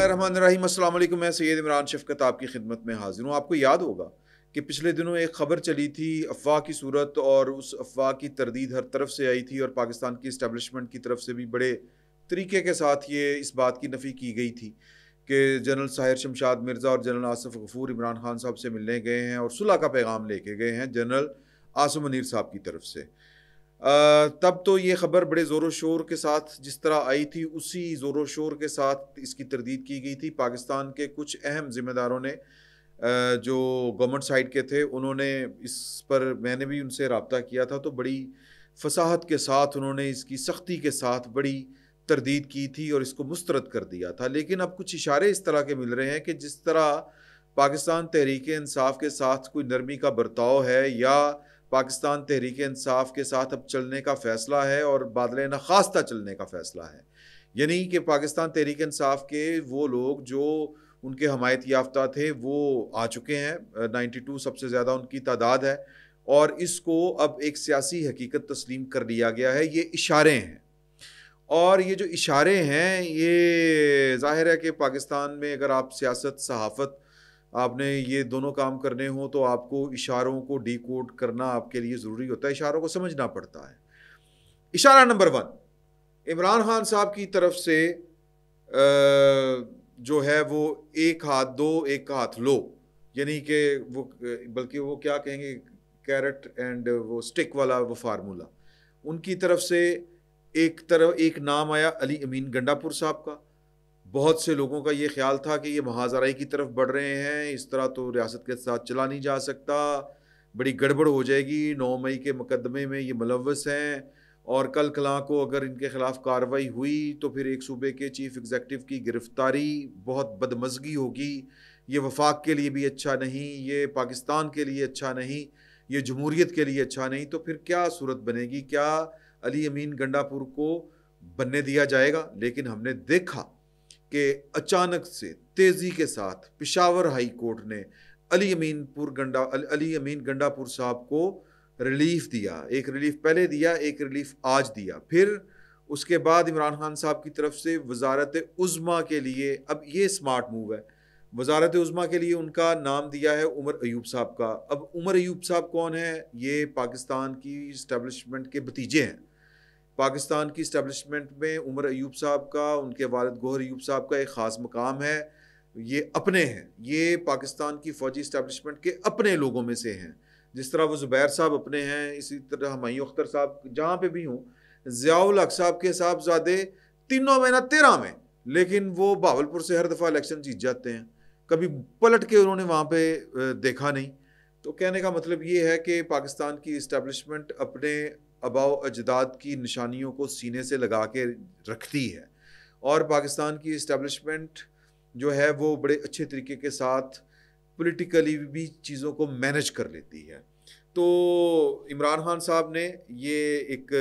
बिस्मिल्लाहिर्रहमानिर्रहीम। अस्सलाम वालेकुम। मैं सैयद इमरान शफ़क़त आपकी खिदमत में हाज़िर हूँ। आपको याद होगा कि पिछले दिनों एक ख़बर चली थी अफ़वाह की सूरत, और उस अफ़वाह की तरदीद हर तरफ से आई थी और पाकिस्तान की इस्टेब्लिशमेंट की तरफ से भी बड़े तरीके के साथ ये इस बात की नफ़ी की गई थी कि जनरल साहिर शमशाद मिर्ज़ा और जनरल आसिफ गफूर इमरान खान साहब से मिलने गए हैं और सुलह का पैगाम लेके गए हैं जनरल आसिम मुनीर साहब की तरफ से। तब तो ये ख़बर बड़े ज़ोर शोर के साथ जिस तरह आई थी, उसी ज़ोर शोर के साथ इसकी तरदीद की गई थी। पाकिस्तान के कुछ अहम ज़िम्मेदारों ने, जो गवर्नमेंट साइड के थे, उन्होंने इस पर, मैंने भी उनसे रब्ता किया था, तो बड़ी फसाहत के साथ उन्होंने इसकी सख्ती के साथ बड़ी तरदीद की थी और इसको मुस्तरद कर दिया था। लेकिन अब कुछ इशारे इस तरह के मिल रहे हैं कि जिस तरह पाकिस्तान तहरीक इंसाफ के साथ कोई नरमी का बर्ताव है, या पाकिस्तान तहरीक इंसाफ के साथ अब चलने का फ़ैसला है और बादल नखास्ता चलने का फ़ैसला है। यानी कि पाकिस्तान तहरीक इंसाफ के वो लोग जो उनके हमायत याफ्ता थे वो आ चुके हैं। 92 सबसे ज़्यादा उनकी तादाद है, और इसको अब एक सियासी हकीकत तस्लीम कर लिया गया है। ये इशारे हैं, और ये जो इशारे हैं, ये ज़ाहिर है कि पाकिस्तान में अगर आप सियासत, सहाफ़त, आपने ये दोनों काम करने हो तो आपको इशारों को डिकोड करना आपके लिए ज़रूरी होता है, इशारों को समझना पड़ता है। इशारा नंबर 1, इमरान खान साहब की तरफ से जो है वो एक हाथ दो एक हाथ लो, यानी कि वो, बल्कि वो क्या कहेंगे, कैरेट एंड वो स्टिक वाला वो फार्मूला, उनकी तरफ से एक नाम आया अली अमीन गंडापुर साहब का। बहुत से लोगों का ये ख्याल था कि ये महाजराई की तरफ बढ़ रहे हैं, इस तरह तो रियासत के साथ चला नहीं जा सकता, बड़ी गड़बड़ हो जाएगी, 9 मई के मुकदमे में ये मुलव्वस हैं, और कल कलां को अगर इनके खिलाफ कार्रवाई हुई तो फिर एक सूबे के चीफ एग्जीक्यूटिव की गिरफ्तारी, बहुत बदमज़गी होगी, ये वफाक के लिए भी अच्छा नहीं, ये पाकिस्तान के लिए अच्छा नहीं, ये जमहूरियत के लिए अच्छा नहीं। तो फिर क्या सूरत बनेगी, क्या अली अमीन गंडापुर को बनने दिया जाएगा? लेकिन हमने देखा कि अचानक से तेज़ी के साथ पेशावर हाई कोर्ट ने अली अमीन गंडापुर साहब को रिलीफ दिया। एक रिलीफ पहले दिया, एक रिलीफ आज दिया। फिर उसके बाद इमरान खान साहब की तरफ से वजारत उज़्मा के लिए, अब ये स्मार्ट मूव है, वजारत उज़्मा के लिए उनका नाम दिया है उमर अयूब साहब का। अब उमर अयूब साहब कौन है? ये पाकिस्तान की इस्टेब्लिशमेंट के भतीजे हैं। पाकिस्तान की इस्टेब्लिशमेंट में उमर अयूब साहब का, उनके वालिद गौहर अयूब साहब का एक ख़ास मकाम है। ये अपने हैं, ये पाकिस्तान की फ़ौजी इस्टेब्लिशमेंट के अपने लोगों में से हैं। जिस तरह वो ज़ुबैर साहब अपने हैं, इसी तरह हुमायूं अख्तर साहब जहाँ पे भी हों, ज़ियाउल हक साहब के साहबज़ादे तीनों में ना 13 में, लेकिन वो बहावलपुर से हर दफ़ा इलेक्शन जीत जाते हैं, कभी पलट के उन्होंने वहाँ पे देखा नहीं। तो कहने का मतलब ये है कि पाकिस्तान की इस्टेब्लिशमेंट अपने आबाओ अजदाद की निशानियों को सीने से लगा के रखती है, और पाकिस्तान की इस्टेब्लिशमेंट जो है वो बड़े अच्छे तरीके के साथ पॉलिटिकली भी चीज़ों को मैनेज कर लेती है। तो इमरान खान साहब ने ये एक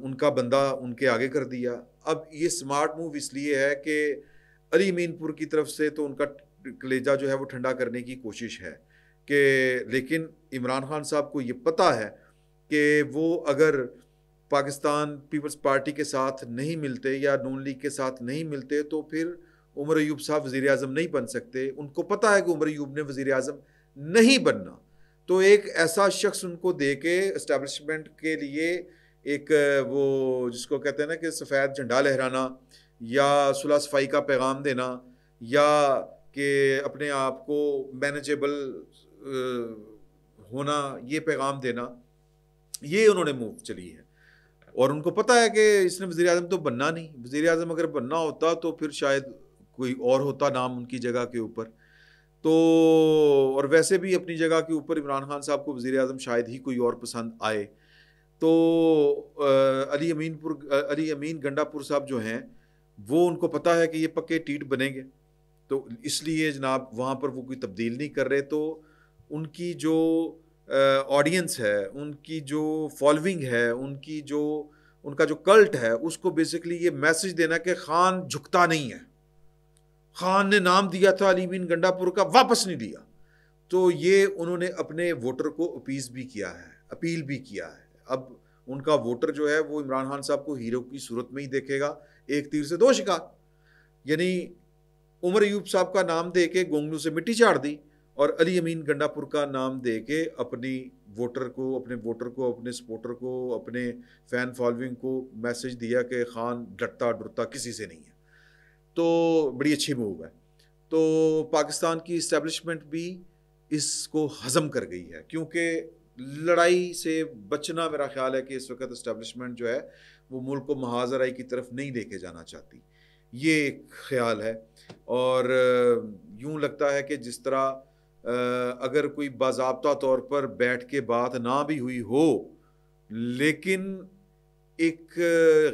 उनका बंदा उनके आगे कर दिया। अब ये स्मार्ट मूव इसलिए है कि अली मीनपुर की तरफ से तो उनका कलेजा जो है वो ठंडा करने की कोशिश है कि, लेकिन इमरान खान साहब को ये पता है कि वो अगर पाकिस्तान पीपल्स पार्टी के साथ नहीं मिलते या नून लीग के साथ नहीं मिलते तो फिर उमर अयूब साहब वज़ीर आज़म नहीं बन सकते। उनको पता है कि उमर अयूब ने वज़ीर आज़म नहीं बनना, तो एक ऐसा शख्स उनको दे के इस्टेब्लिशमेंट के लिए एक वो जिसको कहते हैं ना कि सफ़ेद झंडा लहराना, या सुलह सफाई का पैगाम देना, या कि अपने आप को मैनेजेबल होना, ये पैगाम देना, ये उन्होंने मूव चली है। और उनको पता है कि इसने वज़ीर आज़म तो बनना नहीं, वज़ीर आज़म अगर बनना होता तो फिर शायद कोई और होता नाम उनकी जगह के ऊपर। तो और वैसे भी अपनी जगह के ऊपर इमरान खान साहब को वज़ीर आज़म शायद ही कोई और पसंद आए। तो अली अमीन गंडापुर साहब जो हैं, वो उनको पता है कि ये पक्के टीट बनेंगे, तो इसलिए जनाब वहाँ पर वो कोई तब्दील नहीं कर रहे। तो उनकी जो ऑडियंस है, उनकी जो फॉलोइंग है, उनका जो कल्ट है, उसको बेसिकली ये मैसेज देना कि खान झुकता नहीं है, खान ने नाम दिया था अली अमीन गंडापुर का, वापस नहीं लिया। तो ये उन्होंने अपने वोटर को अपील भी किया है। अब उनका वोटर जो है वो इमरान खान साहब को हीरो की सूरत में ही देखेगा, एक तीर से दो शिकार। यानी उमर अयूब साहब का नाम दे के गोंगलू से मिट्टी झाड़ दी और अली अमीन गंडापुर का नाम दे के अपनी वोटर को, अपने सपोर्टर को, अपने फैन फॉलोइंग को मैसेज दिया कि खान डरता डरता किसी से नहीं है। तो बड़ी अच्छी मूव है। तो पाकिस्तान की इस्टेब्लिशमेंट भी इसको हजम कर गई है, क्योंकि लड़ाई से बचना, मेरा ख्याल है कि इस वक्त इस्टेब्लिशमेंट जो है वो मुल्क को महाजराई की तरफ नहीं लेके जाना चाहती, ये एक ख्याल है। और यूं लगता है कि जिस तरह अगर कोई बाज़ाब्ता तौर पर बैठ के बात ना भी हुई हो, लेकिन एक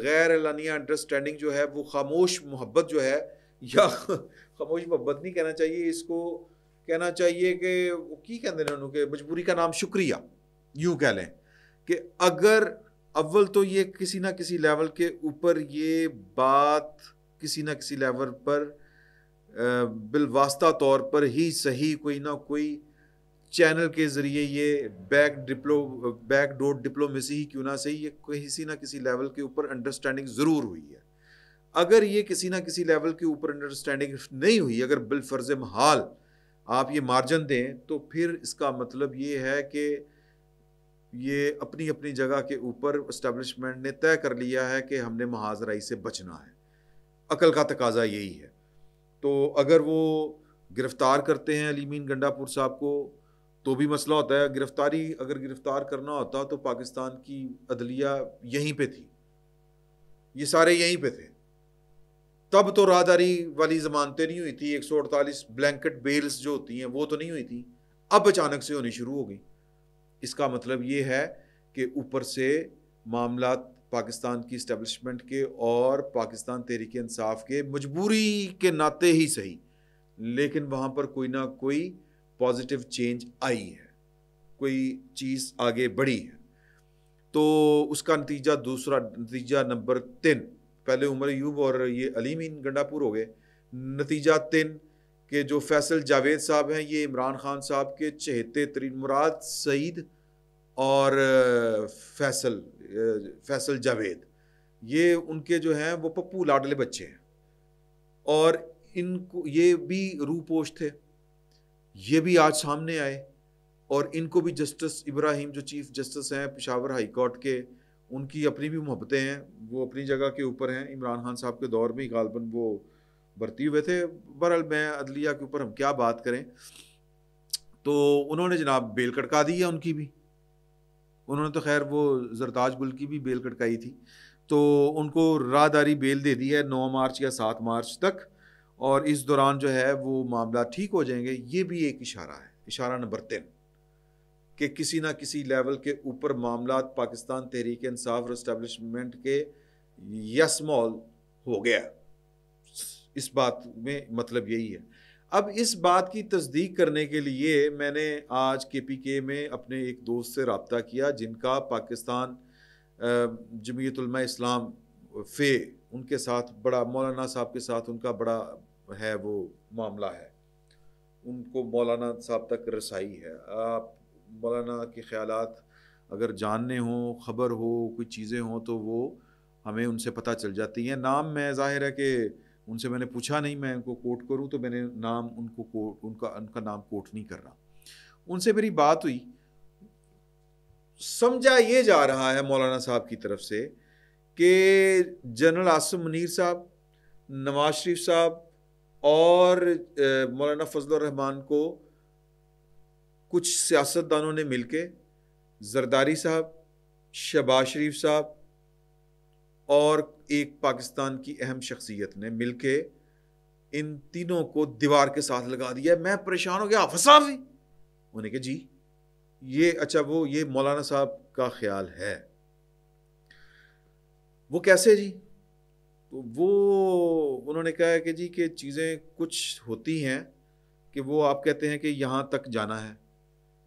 गैर एलानिया अंडरस्टैंडिंग जो है वो खामोश मोहब्बत जो है, या खामोश मोहब्बत नहीं कहना चाहिए इसको, कहना चाहिए कि वो की कहते हैं उन्होंने, मजबूरी का नाम शुक्रिया, यूं कह लें कि अगर अव्वल तो ये किसी ना किसी लेवल के ऊपर ये बात किसी ना किसी लेवल पर बिलवास्ता तौर पर ही सही कोई ना कोई चैनल के ज़रिए ये बैकडोर डिप्लोमेसी ही क्यों ना सही, ये किसी ना किसी लेवल के ऊपर अंडरस्टैंडिंग ज़रूर हुई है। अगर ये किसी ना किसी लेवल के ऊपर अंडरस्टैंडिंग नहीं हुई, अगर बिलफर्ज महाल आप ये मार्जिन दें, तो फिर इसका मतलब ये है कि ये अपनी अपनी जगह के ऊपर इस्टेब्लिशमेंट ने तय कर लिया है कि हमने महाजराई से बचना है। अकल का तकाजा यही है। तो अगर वो गिरफ्तार करते हैं अली अमीन गंडापुर साहब को तो भी मसला होता है। अगर गिरफ्तार करना होता तो पाकिस्तान की अदलिया यहीं पे थी, ये सारे यहीं पे थे। तब तो राहदारी वाली जमानतें नहीं हुई थी, 148 ब्लैंकेट बेल्स जो होती हैं वो तो नहीं हुई थी, अब अचानक से होनी शुरू हो गई। इसका मतलब ये है कि ऊपर से मामला पाकिस्तान की इस्टेब्लिशमेंट के और पाकिस्तान तहरीक इंसाफ के मजबूरी के नाते ही सही, लेकिन वहाँ पर कोई ना कोई पॉजिटिव चेंज आई है, कोई चीज़ आगे बढ़ी है। तो उसका नतीजा, दूसरा नतीजा नंबर 3, पहले उमर अयूब और ये अली अमीन गंडापुर हो गए। नतीजा 3 कि जो फैसल जावेद साहब हैं, ये इमरान खान साहब के चहेते तरीन, मुराद सईद और फैसल जावेद, ये उनके जो हैं वो पप्पू लाडले बच्चे हैं, और इनको ये भी रूपोश थे, ये भी आज सामने आए। और इनको भी जस्टिस इब्राहिम जो चीफ जस्टिस हैं पेशावर हाई कोर्ट के, उनकी अपनी भी मोहब्बतें हैं, वो अपनी जगह के ऊपर हैं। इमरान खान साहब के दौर में गालबन वो भर्ती हुए थे। बहरहाल मैं अदलिया के ऊपर हम क्या बात करें, तो उन्होंने जनाब बेल कटका दी है उनकी भी। उन्होंने तो खैर वो जरताज गुल की भी बेल कटकाई थी, तो उनको राहदारी बेल दे दी है 9 मार्च या 7 मार्च तक, और इस दौरान जो है वो मामला ठीक हो जाएंगे। ये भी एक इशारा है, इशारा नंबर 3, कि किसी ना किसी लेवल के ऊपर मामला पाकिस्तान तहरीक इंसाफ और इस्टेब्लिशमेंट के यसमौल हो गया। इस बात में मतलब यही है। अब इस बात की तस्दीक करने के लिए मैंने आज KPK में अपने एक दोस्त से रब्ता किया, जिनका पाकिस्तान जमीयत उलमा इस्लाम फ़े, उनके साथ बड़ा, मौलाना साहब के साथ उनका बड़ा है वो मामला है, उनको मौलाना साहब तक रसाई है। आप मौलाना के ख़यालात अगर जानने हों, ख़बर हो, कोई चीज़ें हों, तो वो हमें उनसे पता चल जाती हैं। नाम मैं ज़ाहिर है कि उनसे मैंने पूछा नहीं, मैं उनको कोट करूं तो मैंने नाम उनका नाम कोट नहीं कर रहा। उनसे मेरी बात हुई, समझा ये जा रहा है मौलाना साहब की तरफ से कि जनरल आसिम मुनीर साहब, नवाज शरीफ साहब और मौलाना फजलुर रहमान को कुछ सियासतदानों ने मिलके, जरदारी साहब, शहबाज शरीफ साहब और एक पाकिस्तान की अहम शख्सियत ने मिलके इन तीनों को दीवार के साथ लगा दिया। मैं परेशान हो गया, हाफिज साहब भी उन्होंने कहा जी ये अच्छा, वो ये मौलाना साहब का ख्याल है। वो कैसे जी? तो वो उन्होंने कहा कि जी कि चीज़ें कुछ होती हैं कि वो आप कहते हैं कि यहाँ तक जाना है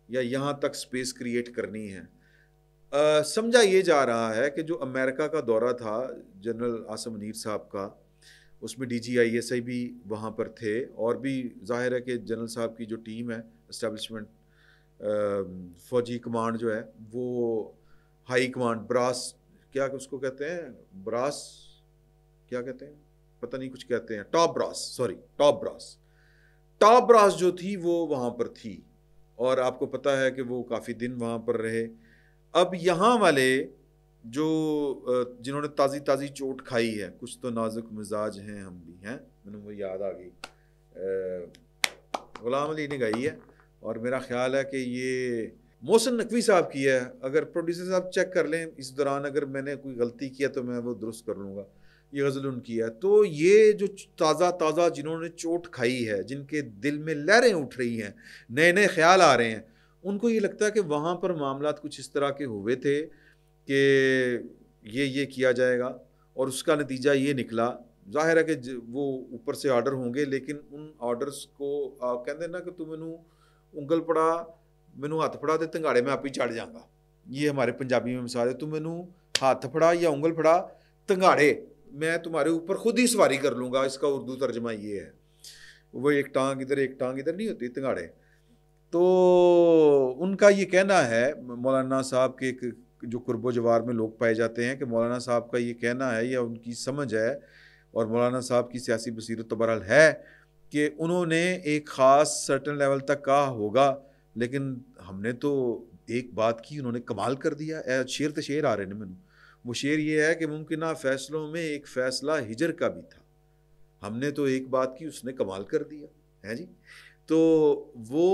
या यहाँ तक स्पेस क्रिएट करनी है। समझा ये जा रहा है कि जो अमेरिका का दौरा था जनरल आसिम मुनीर साहब का, उसमें DGISI भी वहाँ पर थे, और भी जाहिर है कि जनरल साहब की जो टीम है इस्टेब्लिशमेंट, फ़ौजी कमांड जो है वो हाई कमांड, ब्रास क्या उसको कहते हैं, ब्रास क्या कहते हैं, पता नहीं कुछ कहते हैं, top brass, sorry top brass जो थी वो वहाँ पर थी, और आपको पता है कि वो काफ़ी दिन वहाँ पर रहे। अब यहाँ वाले जो जिन्होंने ताज़ी ताज़ी चोट खाई है, कुछ तो नाजुक मिजाज हैं हम भी हैं, मैंने वो याद आ गई, गुलाम अली ने गाई है, और मेरा ख्याल है कि ये मोहसिन नकवी साहब की है। अगर प्रोड्यूसर साहब चेक कर लें इस दौरान, अगर मैंने कोई गलती किया तो मैं वो दुरुस्त कर लूँगा। ये गज़ल उनकी है। तो ये जो ताज़ा ताज़ा जिन्होंने चोट खाई है, जिनके दिल में लहरें उठ रही हैं, नए नए ख्याल आ रहे हैं, उनको ये लगता है कि वहाँ पर मामलात कुछ इस तरह के हुए थे कि ये किया जाएगा, और उसका नतीजा ये निकला। जाहिर है कि वो ऊपर से ऑर्डर होंगे, लेकिन उन ऑर्डर्स को कहते हैं ना कि तू मैनू उंगल पड़ा, मैनू हथ फड़ा तो तंगाड़े में आप ही चढ़ जाऊंगा। ये हमारे पंजाबी में मिसाल है, तू मैनू हाथ फड़ा या उंगल फड़ा, तंगाड़े मैं तुम्हारे ऊपर खुद ही सवारी कर लूँगा। इसका उर्दू तर्जमा ये है। वो एक टांग इधर नहीं होती, तंगाड़े। तो उनका ये कहना है, मौलाना साहब के एक जो कुर्बो जवार में लोग पाए जाते हैं, कि मौलाना साहब का ये कहना है या उनकी समझ है, और मौलाना साहब की सियासी बसीरत तो बहरहाल है, कि उन्होंने एक ख़ास सर्टन लेवल तक कहा होगा, लेकिन हमने तो एक बात की, उन्होंने कमाल कर दिया। शेर तो शेर आ रहे हैं मैनू, वो शेर ये है कि मुमकिन फैसलों में एक फ़ैसला हिजर का भी था, हमने तो एक बात की, उसने कमाल कर दिया है जी। तो वो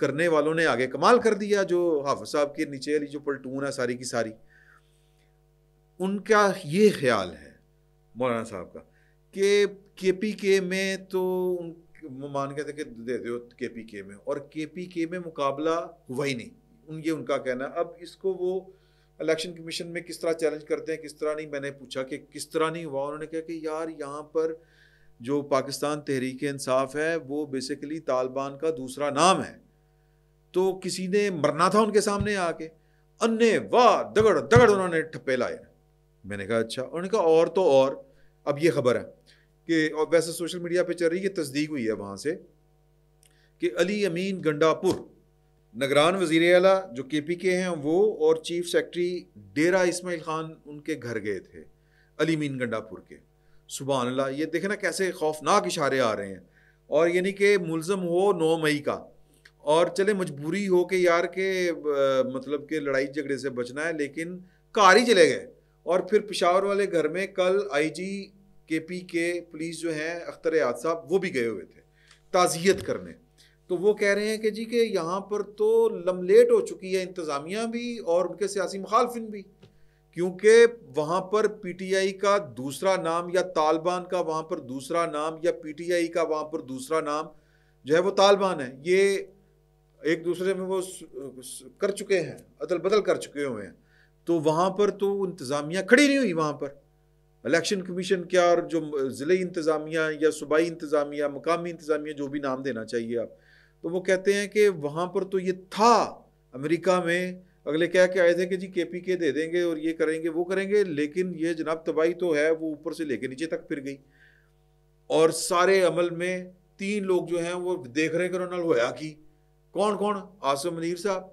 करने वालों ने आगे कमाल कर दिया। जो हाफिज साहब के नीचे वाली जो पलटून है सारी की सारी, उनका ये ख्याल है मौलाना साहब का कि KPK में तो मान के थे कि दे दो KPK में, और KPK में मुकाबला हुआ ही नहीं, ये उनका कहना। अब इसको वो इलेक्शन कमीशन में किस तरह चैलेंज करते हैं, किस तरह नहीं, मैंने पूछा कि किस तरह नहीं हुआ। उन्होंने कहा कि यार यहाँ पर जो पाकिस्तान तहरीक इंसाफ है वो बेसिकली तालिबान का दूसरा नाम है, तो किसी ने मरना था उनके सामने आके, अन्य वाह दगड़ दगड़ उन्होंने ठप्पे लाए। मैंने कहा अच्छा। उन्होंने कहा और तो और, अब ये खबर है कि, और वैसे सोशल मीडिया पे चल रही है, तस्दीक हुई है वहाँ से, कि अली अमीन गंडापुर निगरान वज़ीर आला जो KPK हैं वो, और चीफ सेक्रेटरी डेरा इस्माइल खान उनके घर गए थे, अली अमीन गंडापुर के। सुभान अल्लाह, ये देखे ना कैसे खौफनाक इशारे आ रहे हैं। और यानी कि मुलजम हो 9 मई का, और चले मजबूरी हो के यार के मतलब के लड़ाई झगड़े से बचना है, लेकिन कार ही चले गए। और फिर पेशावर वाले घर में कल IG KPK पुलिस जो हैं अख्तर याद साहब, वो भी गए हुए थे ताज़ियत करने। तो वो कह रहे हैं कि जी कि यहाँ पर तो लमलेट हो चुकी है इंतज़ामिया भी और उनके सियासी मुखालफिन भी, क्योंकि वहाँ पर PTI का दूसरा नाम या तालिबान का वहाँ पर दूसरा नाम या PTI का वहाँ पर दूसरा नाम जो है वो तालिबान है। ये एक दूसरे में वो कर चुके हैं, अदल बदल कर चुके हुए हैं। तो वहाँ पर तो इंतज़ामिया खड़ी नहीं हुई, वहाँ पर इलेक्शन कमीशन क्या, और जो ज़िले इंतज़ामिया या सूबाई इंतज़ामिया, मकामी इंतज़ामिया, जो भी नाम देना चाहिए आप, तो वो कहते हैं कि वहाँ पर तो ये था। अमेरिका में अगले कह के आए थे कि जी KPK दे देंगे और ये करेंगे वो करेंगे, लेकिन ये जनाब तबाही तो है वो ऊपर से लेके नीचे तक फिर गई। और सारे अमल में 3 लोग जो हैं वो देख रहे हैं कि उन्होंने होया की, कौन कौन, आसिम मुनीर साहब,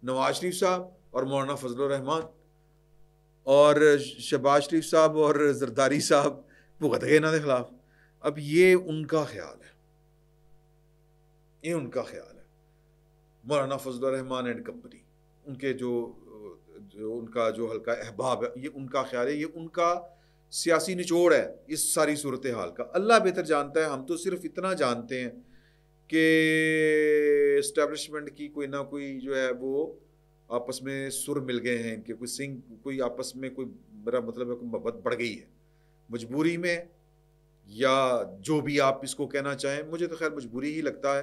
नवाज शरीफ साहब और मौलाना फजल रहमान, और शहबाज शरीफ साहब और जरदारी साहब भुगत गए इन्हों के खिलाफ। अब ये उनका ख्याल है, ये उनका ख्याल है, मौलाना फजल रहमान एंड कंपनी, उनके जो उनका जो हल्का अहबाब है, ये उनका ख्याल है, ये उनका सियासी निचोड़ है इस सारी सूरत हाल का। अल्लाह बेहतर जानता है, हम तो सिर्फ इतना जानते हैं कि इस्टेब्लिशमेंट की कोई ना कोई जो है वो आपस में सुर मिल गए हैं इनके, कोई सिंह, कोई आपस में कोई, मेरा मतलब है कोई मोहब्बत बढ़ गई है मजबूरी में, या जो भी आप इसको कहना चाहें। मुझे तो खैर मजबूरी ही लगता है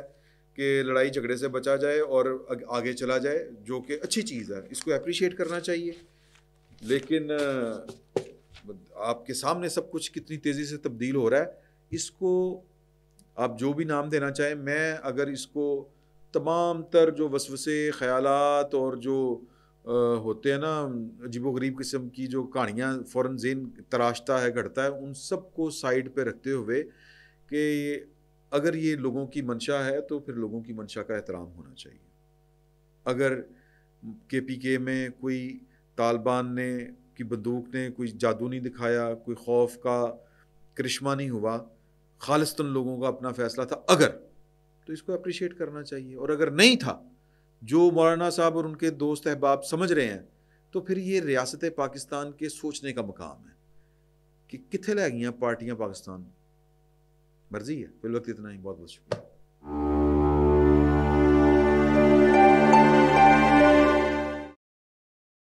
कि लड़ाई झगड़े से बचा जाए और आगे चला जाए, जो कि अच्छी चीज़ है, इसको अप्रिशिएट करना चाहिए। लेकिन आपके सामने सब कुछ कितनी तेज़ी से तब्दील हो रहा है, इसको आप जो भी नाम देना चाहें, मैं अगर इसको तमाम तर जो वसवसे ख़यालात और जो होते हैं ना अजीबोगरीब किस्म की जो कहानियाँ फ़ौरन ज़हन तराशता है, घड़ता है, उन सब को साइड पे रखते हुए कि अगर ये लोगों की मंशा है तो फिर लोगों की मंशा का एहतराम होना चाहिए। अगर KPK में कोई तालिबान ने की बंदूक ने कोई जादू नहीं दिखाया, कोई खौफ का करिश्मा नहीं हुआ, खालिस्तन लोगों का अपना फैसला था अगर, तो इसको अप्रिशिएट करना चाहिए। और अगर नहीं था, जो मौलाना साहब और उनके दोस्त अहबाब समझ रहे हैं, तो फिर ये रियासत पाकिस्तान के सोचने का मकाम है कि कित्थे लै गई पार्टियां पाकिस्तान। मर्जी है। फिर वक्त इतना ही, बहुत बहुत शुक्रिया।